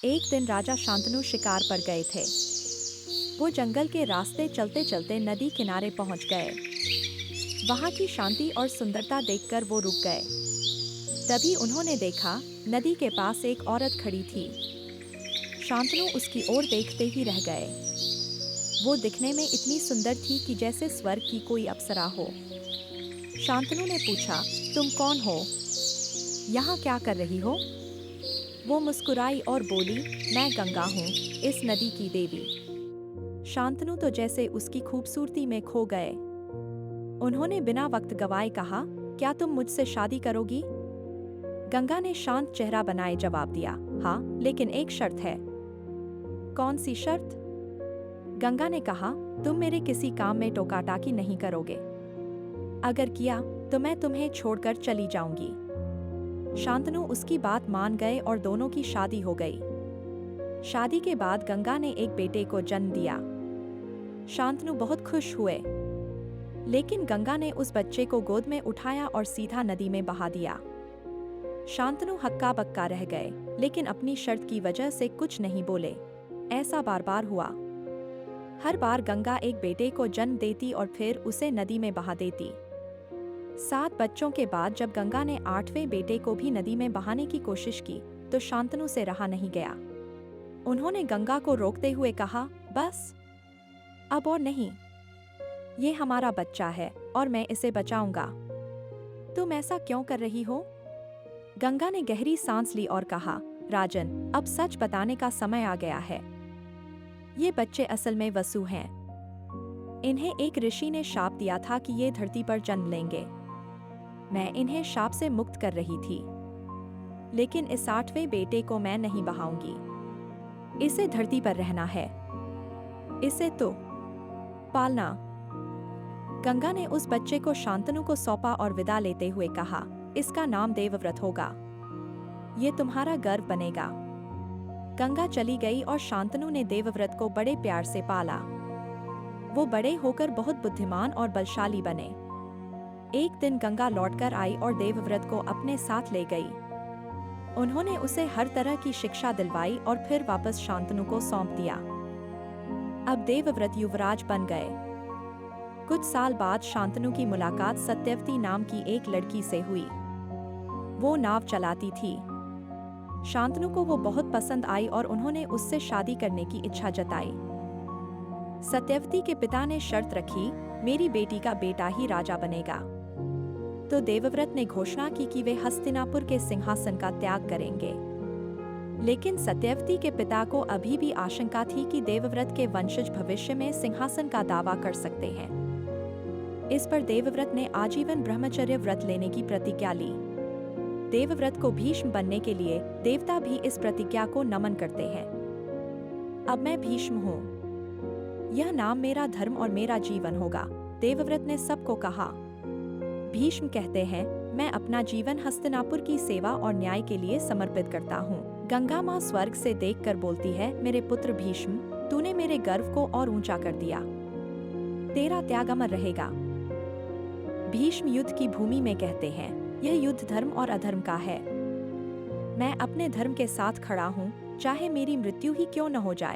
एक दिन राजा शांतनु शिकार पर गए थे। वो जंगल के रास्ते चलते चलते नदी किनारे पहुंच गए। वहां की शांति और सुंदरता देखकर वो रुक गए। तभी उन्होंने देखा, नदी के पास एक औरत खड़ी थी। शांतनु उसकी ओर देखते ही रह गए। वो दिखने में इतनी सुंदर थी कि जैसे स्वर्ग की कोई अप्सरा हो। शांतनु ने पूछा, तुम कौन हो? यहाँ क्या कर रही हो? वो मुस्कुराई और बोली, मैं गंगा हूँ, इस नदी की देवी। शांतनु तो जैसे उसकी खूबसूरती में खो गए। उन्होंने बिना वक्त गवाए कहा, क्या तुम मुझसे शादी करोगी? गंगा ने शांत चेहरा बनाए जवाब दिया, हाँ, लेकिन एक शर्त है। कौन सी शर्त? गंगा ने कहा, तुम मेरे किसी काम में टोकाटाकी नहीं करोगे। अगर किया तो मैं तुम्हें छोड़कर चली जाऊंगी। शांतनु उसकी बात मान गए और दोनों की शादी हो गई। शादी के बाद गंगा ने एक बेटे को जन्म दिया। शांतनु बहुत खुश हुए। लेकिन गंगा ने उस बच्चे को गोद में उठाया और सीधा नदी में बहा दिया। शांतनु हक्का बक्का रह गए, लेकिन अपनी शर्त की वजह से कुछ नहीं बोले। ऐसा बार बार हुआ। हर बार गंगा एक बेटे को जन्म देती और फिर उसे नदी में बहा देती। 7 बच्चों के बाद जब गंगा ने 8वें बेटे को भी नदी में बहाने की कोशिश की तो शांतनु से रहा नहीं गया। उन्होंने गंगा को रोकते हुए कहा, बस, अब और नहीं। ये हमारा बच्चा है और मैं इसे बचाऊंगा। तुम ऐसा क्यों कर रही हो? गंगा ने गहरी सांस ली और कहा, राजन, अब सच बताने का समय आ गया है। ये बच्चे असल में वसु हैं। इन्हें एक ऋषि ने शाप दिया था कि ये धरती पर जन्म लेंगे। मैं इन्हें शाप से मुक्त कर रही थी। लेकिन इस 8वें बेटे को मैं नहीं बहाऊंगी। इसे धरती पर रहना है। इसे तो पालना। गंगा ने उस बच्चे को शांतनु को सौंपा और विदा लेते हुए कहा, इसका नाम देवव्रत होगा। ये तुम्हारा गर्व बनेगा। गंगा चली गई और शांतनु ने देवव्रत को बड़े प्यार से पाला। वो बड़े होकर बहुत बुद्धिमान और बलशाली बने। एक दिन गंगा लौटकर आई और देवव्रत को अपने साथ ले गई। उन्होंने उसे हर तरह की शिक्षा दिलवाई और फिर वापस शांतनु को सौंप दिया। अब देवव्रत युवराज बन गए। कुछ साल बाद शांतनु की मुलाकात सत्यवती नाम की एक लड़की से हुई। वो नाव चलाती थी। शांतनु को वो बहुत पसंद आई और उन्होंने उससे शादी करने की इच्छा जताई। सत्यवती के पिता ने शर्त रखी, मेरी बेटी का बेटा ही राजा बनेगा। तो देवव्रत ने घोषणा की कि वे हस्तिनापुर के सिंहासन का त्याग करेंगे। लेकिन सत्यवती के पिता को अभी भी आशंका थी कि देवव्रत के वंशज भविष्य में सिंहासन का दावा कर सकते हैं। इस पर देवव्रत ने आजीवन ब्रह्मचर्य व्रत लेने की प्रतिज्ञा ली। देवव्रत को भीष्म बनने के लिए देवता भी इस प्रतिज्ञा को नमन करते हैं। अब मैं भीष्म हूँ। यह नाम मेरा धर्म और मेरा जीवन होगा, देवव्रत ने सबको कहा। भीष्म कहते हैं, मैं अपना जीवन हस्तिनापुर की सेवा और न्याय के लिए समर्पित करता हूँ। गंगा माँ स्वर्ग से देखकर बोलती है, मेरे पुत्र भीष्म, तूने मेरे गर्व को और ऊंचा कर दिया। तेरा त्याग अमर रहेगा। भीष्म युद्ध की भूमि में कहते हैं, यह युद्ध धर्म और अधर्म का है। मैं अपने धर्म के साथ खड़ा हूँ, चाहे मेरी मृत्यु ही क्यों न हो जाए।